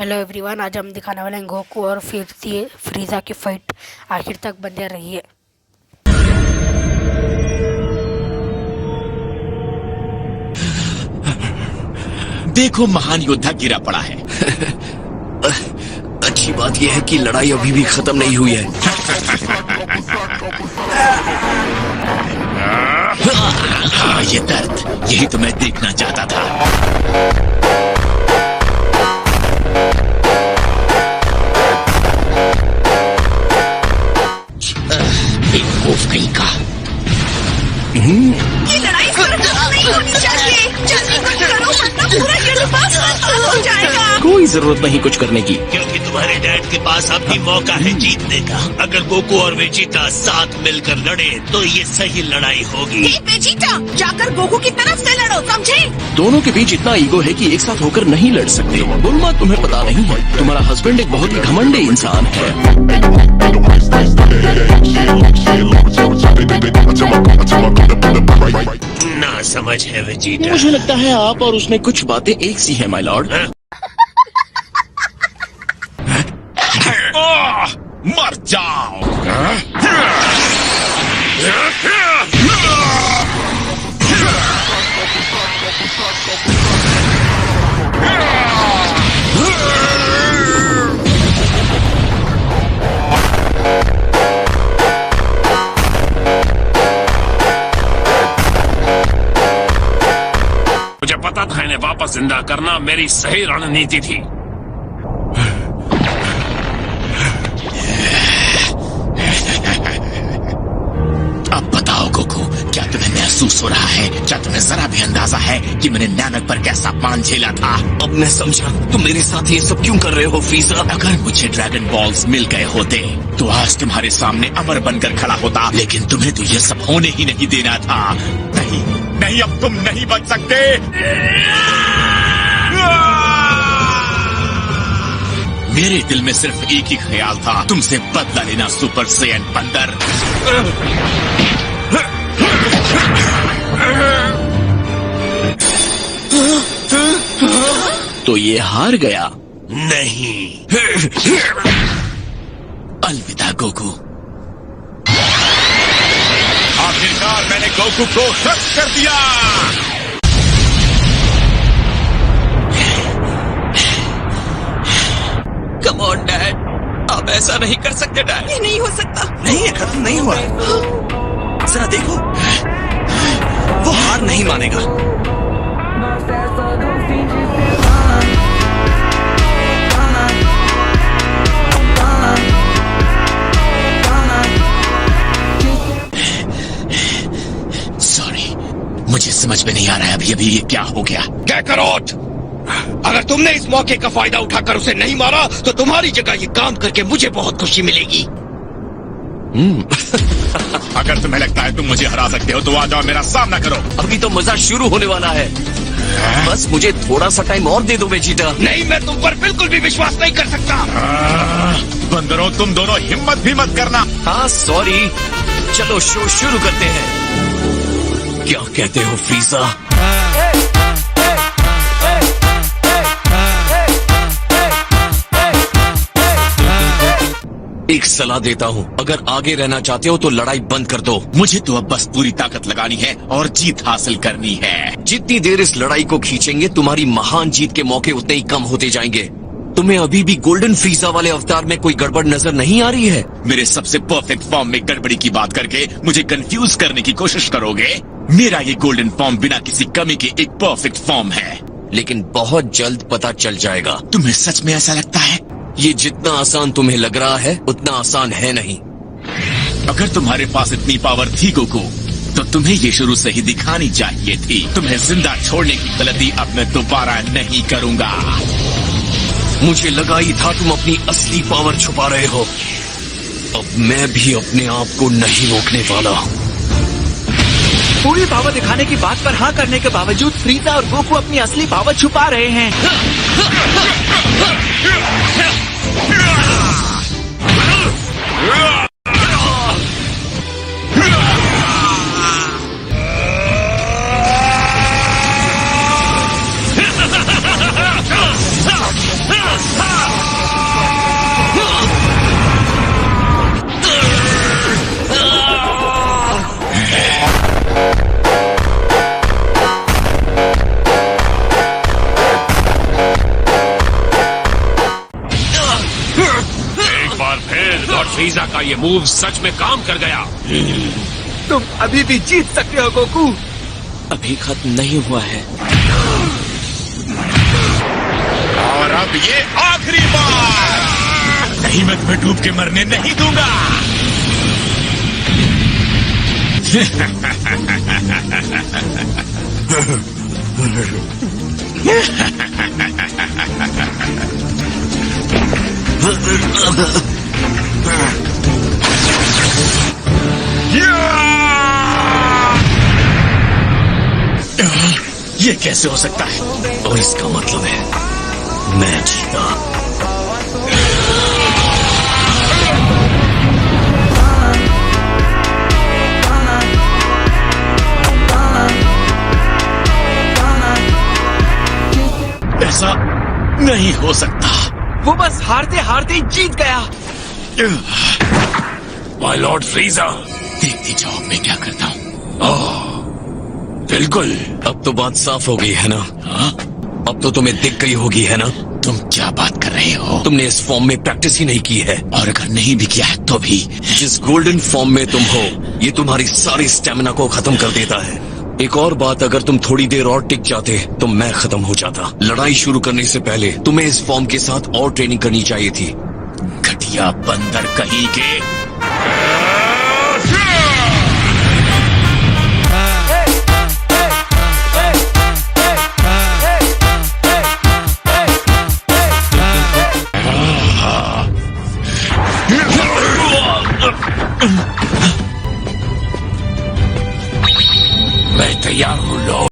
Hello everyone, आज हम दिखाने वाले हैं गोकू और फिर फ्रीजा की फाइट आखिर तक बने रही है। देखो, महान योद्धा गिरा पड़ा है। अच्छी बात यह है कि लड़ाई अभी भी खत्म नहीं हुई है। हाँ, ये दर्द, यही तो मैं देखना चाहता था। एक खौफ कहीं का। ये लड़ाई नहीं होनी चाहिए। जल्दी कुछ करो वरना पूरा यूनिवर्स खत्म हो जाएगा। कोई जरूरत नहीं कुछ करने की, क्योंकि तुम्हारे डैड के पास अब भी मौका है जीतने का। अगर गोकू और वेजिटा साथ मिलकर लड़े तो ये सही लड़ाई होगी। हे वेजिटा, जाकर गोकू की तरफ से लड़ो, समझे? दोनों के बीच इतना ईगो है कि एक साथ होकर नहीं लड़ सकते। बुल्मा, तुम्हें पता नहीं है, तुम्हारा हस्बैंड एक बहुत ही घमंडी इंसान है। ना समझ है वेजिटा। मुझे लगता है आप और उसमें कुछ बातें एक सी है, माय लॉर्ड। मर जाओ। मुझे पता था इन्हें वापस जिंदा करना मेरी सही रणनीति थी। अब बताओ गोकू, क्या तुम्हें महसूस हो रहा है? क्या तुम्हें जरा भी अंदाजा है कि मैंने नानक पर कैसा अपमान झेला था? अब मैं समझा तुम मेरे साथ ये सब क्यों कर रहे हो फ्रीजा। अगर मुझे ड्रैगन बॉल्स मिल गए होते तो आज तुम्हारे सामने अमर बनकर खड़ा होता, लेकिन तुम्हें तो ये सब होने ही नहीं देना था। नहीं नहीं, अब तुम नहीं बच सकते। मेरे दिल में सिर्फ एक ही ख्याल था, तुमसे बदला लेना, सुपर सैयन बंदर। तो ये हार गया। नहीं, अलविदा गोकू। आखिरकार मैंने गोकू को ध्वस्त कर दिया। कम ऑन डैड, आप ऐसा नहीं कर सकते डैड। ये नहीं हो सकता। नहीं, ये खत्म नहीं हुआ। जरा देखो, वो हार नहीं मानेगा। सॉरी, मुझे समझ में नहीं आ रहा है अभी ये क्या हो गया। कैकरोट, अगर तुमने इस मौके का फायदा उठाकर उसे नहीं मारा तो तुम्हारी जगह ये काम करके मुझे बहुत खुशी मिलेगी। अगर तुम्हें लगता है तुम मुझे हरा सकते हो तो आ जाओ, मेरा सामना करो। अभी तो मजा शुरू होने वाला है। बस मुझे थोड़ा सा टाइम और दे दो वेजिटा। नहीं, मैं तुम पर बिल्कुल भी विश्वास नहीं कर सकता। बंदरों, तुम दोनों हिम्मत भी मत करना। हाँ सॉरी, चलो शो शुरू करते हैं। क्या कहते हो फ्रीजा? एक सलाह देता हूँ, अगर आगे रहना चाहते हो तो लड़ाई बंद कर दो। मुझे तो अब बस पूरी ताकत लगानी है और जीत हासिल करनी है। जितनी देर इस लड़ाई को खींचेंगे तुम्हारी महान जीत के मौके उतने ही कम होते जाएंगे। तुम्हें अभी भी गोल्डन फ्रीजा वाले अवतार में कोई गड़बड़ नजर नहीं आ रही है? मेरे सबसे परफेक्ट फॉर्म में गड़बड़ी की बात करके मुझे कंफ्यूज करने की कोशिश करोगे? मेरा ये गोल्डन फॉर्म बिना किसी कमी के एक परफेक्ट फॉर्म है। लेकिन बहुत जल्द पता चल जाएगा। तुम्हें सच में ऐसा लगता है? ये जितना आसान तुम्हें लग रहा है उतना आसान है नहीं। अगर तुम्हारे पास इतनी पावर थी गोकू, तो तुम्हें ये शुरू से ही दिखानी चाहिए थी। तुम्हें जिंदा छोड़ने की गलती अब मैं दोबारा नहीं करूंगा। मुझे लगा ही था तुम अपनी असली पावर छुपा रहे हो। अब मैं भी अपने आप को नहीं रोकने वाला। पूरी पावर दिखाने की बात पर हाँ करने के बावजूद फ्रीजा और गोकू अपनी असली पावर छुपा रहे हैं। फ्रीजा का ये मूव सच में काम कर गया। तुम अभी भी जीत सकते हो गोकू। अभी खत्म नहीं हुआ है। और अब ये आखिरी बार। नहीं, मैं तुम्हें डूब के मरने नहीं दूंगा। ये कैसे हो सकता है? और इसका मतलब है मैं जीता। ऐसा नहीं हो सकता। वो बस हारते हारते ही जीत गया। My Lord फ्रीजा। देखती जाओ मैं क्या करता हूँ। बिल्कुल। अब तो बात साफ हो गई है ना? हाँ? अब तो तुम्हें दिख गई होगी है ना? तुम क्या बात कर रहे हो? तुमने इस फॉर्म में प्रैक्टिस ही नहीं की है। और अगर नहीं भी किया है तो भी जिस गोल्डन फॉर्म में तुम हो, ये तुम्हारी सारी स्टेमिना को खत्म कर देता है। एक और बात, अगर तुम थोड़ी देर और टिक जाते तो मैं खत्म हो जाता। लड़ाई शुरू करने से पहले तुम्हें इस फॉर्म के साथ और ट्रेनिंग करनी चाहिए थी। घटिया बंदर कहीं के। मैं तैयार हूँ लॉर्ड।